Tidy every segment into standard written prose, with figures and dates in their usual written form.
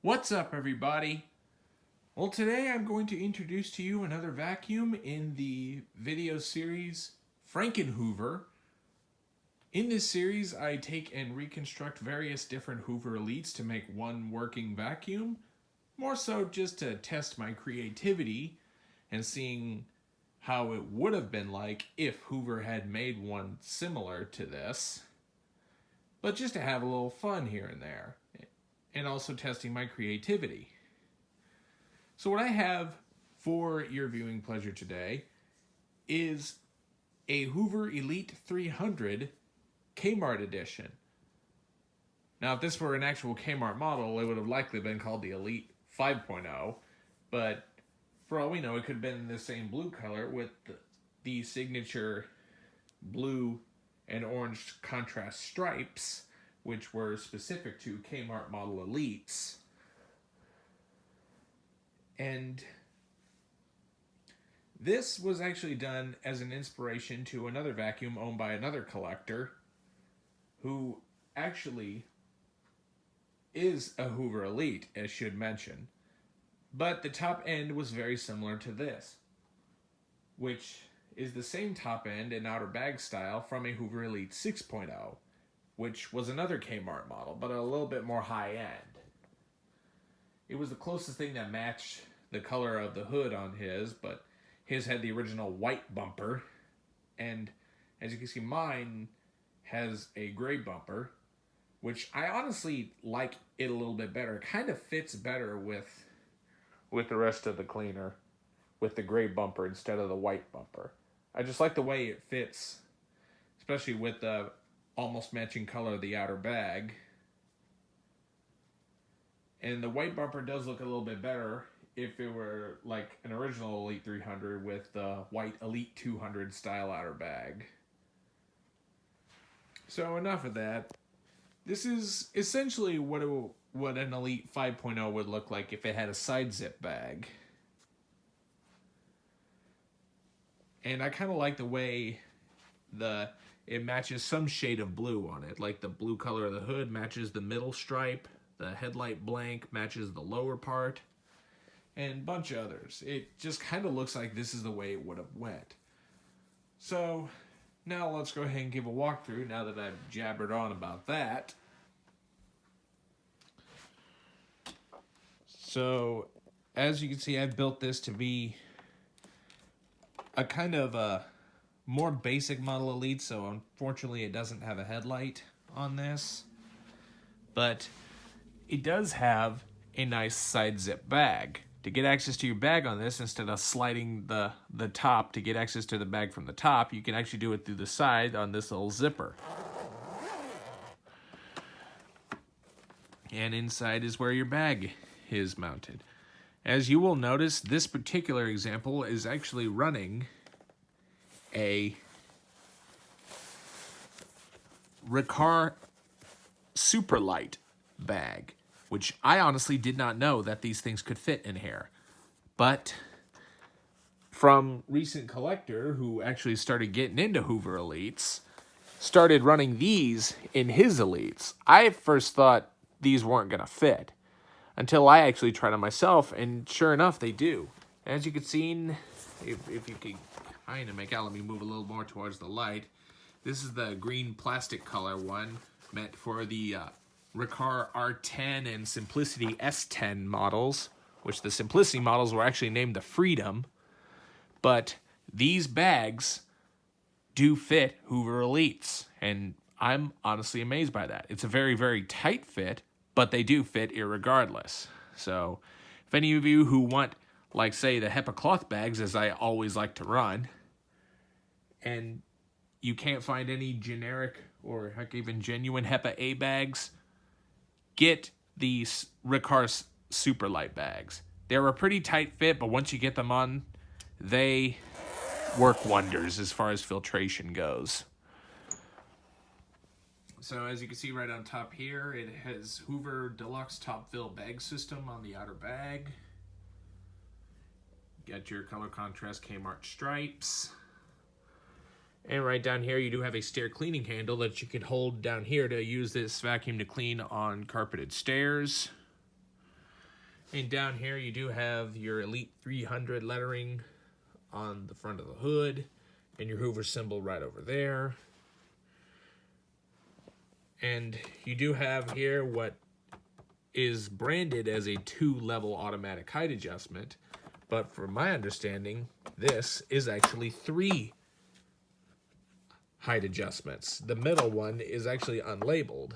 What's up, everybody? Well, today I'm going to introduce to you another vacuum in the video series FrankenHoover. In this series, I take and reconstruct various different Hoover Elites to make one working vacuum, more so just to test my creativity and seeing how it would have been like if Hoover had made one similar to this, but just to have a little fun here and there, and also testing my creativity. So what I have for your viewing pleasure today is a Hoover Elite 300 Kmart edition. Now, if this were an actual Kmart model, it would have likely been called the Elite 5.0, but for all we know, it could have been the same blue color with the signature blue and orange contrast stripes, which were specific to Kmart model Elites. And this was actually done as an inspiration to another vacuum owned by another collector who actually is a Hoover Elite, as should mention. But the top end was very similar to this, which is the same top end and outer bag style from a Hoover Elite 6.0, which was another Kmart model, but a little bit more high-end. It was the closest thing that matched the color of the hood on his, but his had the original white bumper, and as you can see, mine has a gray bumper, which I honestly like it a little bit better. It kind of fits better with the rest of the cleaner, with the gray bumper instead of the white bumper. I just like the way it fits, especially with the almost matching color of the outer bag. And the white bumper does look a little bit better if it were like an original Elite 300 with the white Elite 200 style outer bag. So enough of that. This is essentially what an Elite 5.0 would look like if it had a side zip bag. And I kind of like the way it matches some shade of blue on it. Like the blue color of the hood matches the middle stripe. The headlight blank matches the lower part. And a bunch of others. It just kind of looks like this is the way it would have went. So now let's go ahead and give a walkthrough now that I've jabbered on about that. So as you can see, I've built this to be a kind of a more basic model Elite, so unfortunately it doesn't have a headlight on this. But it does have a nice side zip bag. To get access to your bag on this, instead of sliding the top to get access to the bag from the top, you can actually do it through the side on this little zipper. And inside is where your bag is mounted. As you will notice, this particular example is actually running a Riccar Superlight bag, which I honestly did not know that these things could fit in here. But from recent collector who actually started getting into Hoover Elites, started running these in his Elites, I first thought these weren't going to fit until I actually tried them myself, and sure enough, they do. As you can see, if you can kind of make out, let me move a little more towards the light. This is the green plastic color one, meant for the Riccar R10 and Simplicity S10 models, which the Simplicity models were actually named the Freedom. But these bags do fit Hoover Elites, and I'm honestly amazed by that. It's a very, very tight fit, but they do fit irregardless. So if any of you who want, like, say, the HEPA cloth bags, as I always like to run, and you can't find any generic or heck even genuine HEPA A bags, get these Riccar Superlight bags. They're a pretty tight fit, but once you get them on, they work wonders as far as filtration goes. So as you can see right on top here, it has Hoover Deluxe Top Fill bag system on the outer bag. Got your color contrast Kmart stripes. And right down here, you do have a stair cleaning handle that you can hold down here to use this vacuum to clean on carpeted stairs. And down here you do have your Elite 300 lettering on the front of the hood, and your Hoover symbol right over there. And you do have here what is branded as a 2-level automatic height adjustment, but from my understanding, this is actually 3 height adjustments. The middle one is actually unlabeled,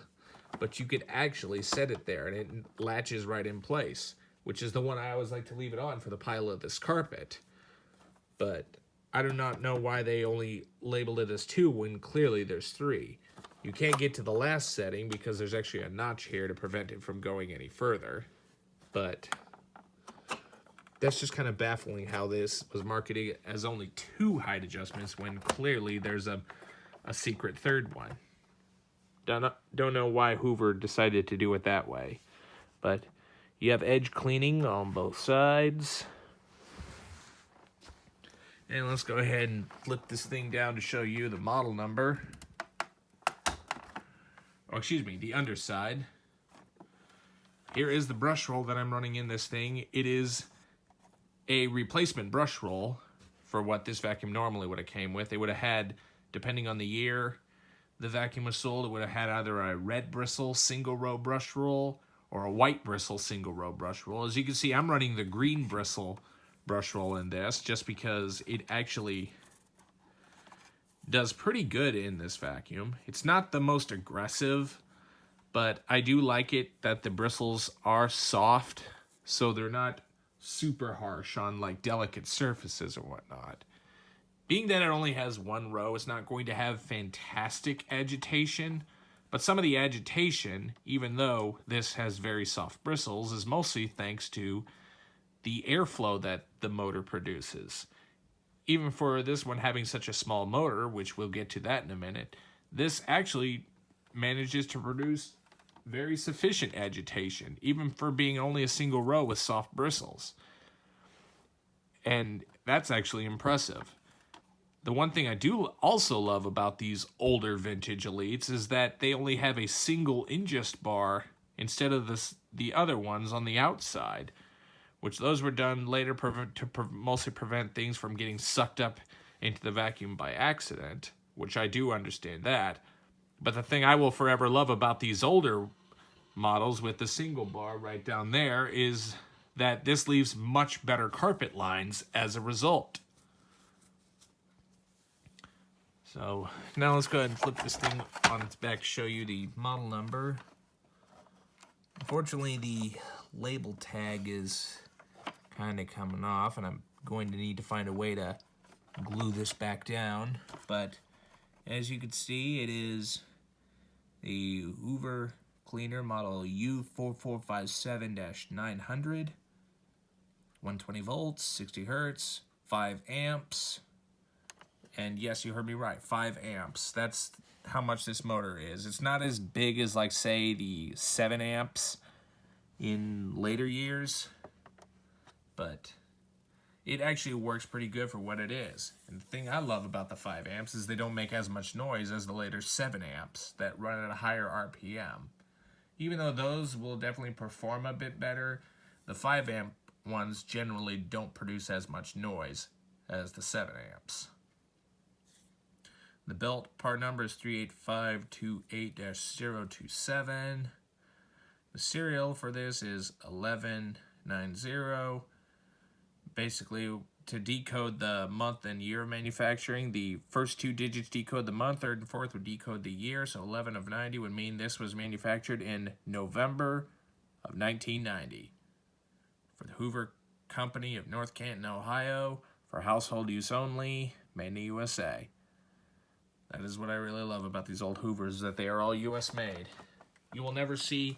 but you could actually set it there and it latches right in place, which is the one I always like to leave it on for the pile of this carpet. But I do not know why they only labeled it as 2 when clearly there's 3. You can't get to the last setting because there's actually a notch here to prevent it from going any further. But that's just kind of baffling how this was marketed as only 2 height adjustments when clearly there's a secret 3rd one. Don't know why Hoover decided to do it that way. But you have edge cleaning on both sides. And let's go ahead and flip this thing down to show you the model number. Oh, excuse me, the underside. Here is the brush roll that I'm running in this thing. It is a replacement brush roll for what this vacuum normally would have came with. They would have had, depending on the year the vacuum was sold, it would have had either a red bristle single row brush roll or a white bristle single row brush roll. As you can see, I'm running the green bristle brush roll in this just because it actually does pretty good in this vacuum. It's not the most aggressive, but I do like it that the bristles are soft, so they're not super harsh on like delicate surfaces or whatnot. Being that it only has 1 row, it's not going to have fantastic agitation, but some of the agitation, even though this has very soft bristles, is mostly thanks to the airflow that the motor produces. Even for this one having such a small motor, which we'll get to that in a minute, this actually manages to produce very sufficient agitation, even for being only a single row with soft bristles. And that's actually impressive. The one thing I do also love about these older vintage Elites is that they only have a single ingest bar instead of the other ones on the outside, which those were done later to mostly prevent things from getting sucked up into the vacuum by accident, which I do understand that. But the thing I will forever love about these older models with the single bar right down there is that this leaves much better carpet lines as a result. So now let's go ahead and flip this thing on its back to show you the model number. Unfortunately, the label tag is kind of coming off, and I'm going to need to find a way to glue this back down. But as you can see, it is the Hoover cleaner model U4457-900, 120 volts, 60 hertz, 5 amps. And yes, you heard me right, 5 amps. That's how much this motor is. It's not as big as, like, say, the 7 amps in later years, but it actually works pretty good for what it is. And the thing I love about the 5 amps is they don't make as much noise as the later 7 amps that run at a higher RPM. Even though those will definitely perform a bit better, the 5 amp ones generally don't produce as much noise as the 7 amps. The belt part number is 38528-027. The serial for this is 1190. Basically, to decode the month and year of manufacturing, the first 2 digits decode the month, 3rd and 4th would decode the year, so 11 of 90 would mean this was manufactured in November of 1990. For the Hoover Company of North Canton, Ohio, for household use only, made in the USA. That is what I really love about these old Hoovers, is that they are all US made. You will never see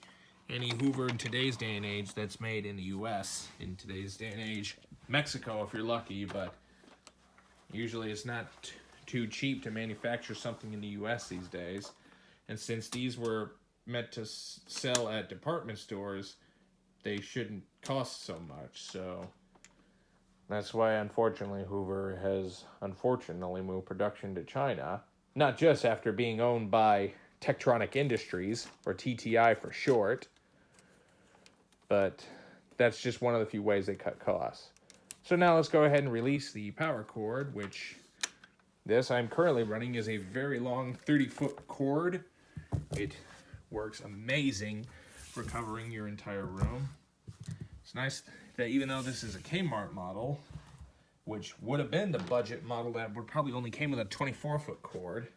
any Hoover in today's day and age that's made in the US in today's day and age. Mexico if you're lucky, but usually it's not too cheap to manufacture something in the US these days. And since these were meant to sell at department stores, they shouldn't cost so much. So that's why, unfortunately, Hoover has unfortunately moved production to China. Not just after being owned by Tektronic Industries, or TTI for short, but that's just one of the few ways they cut costs. So now let's go ahead and release the power cord, which this I'm currently running is a very long 30-foot cord. It works amazing for covering your entire room. It's nice that even though this is a Kmart model, which would have been the budget model that would probably only came with a 24-foot cord,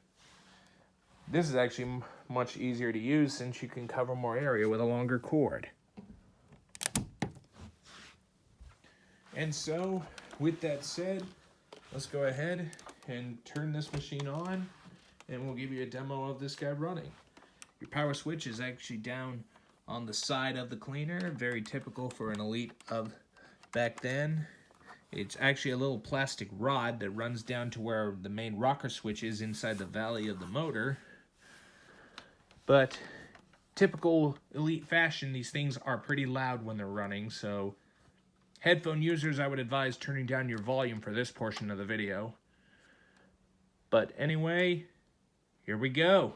this is actually much easier to use since you can cover more area with a longer cord. And so, with that said, let's go ahead and turn this machine on, and we'll give you a demo of this guy running. Your power switch is actually down on the side of the cleaner, very typical for an Elite of back then. It's actually a little plastic rod that runs down to where the main rocker switch is inside the valley of the motor. But typical Elite fashion, these things are pretty loud when they're running, so headphone users, I would advise turning down your volume for this portion of the video. But anyway, here we go.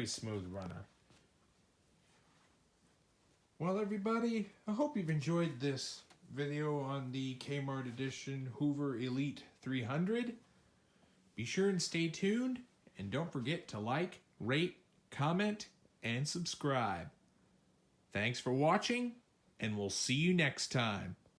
very smooth runner. Well, everybody, I hope you've enjoyed this video on the Kmart Edition Hoover Elite 300. Be sure and stay tuned, and don't forget to like, rate, comment, and subscribe. Thanks for watching, and we'll see you next time.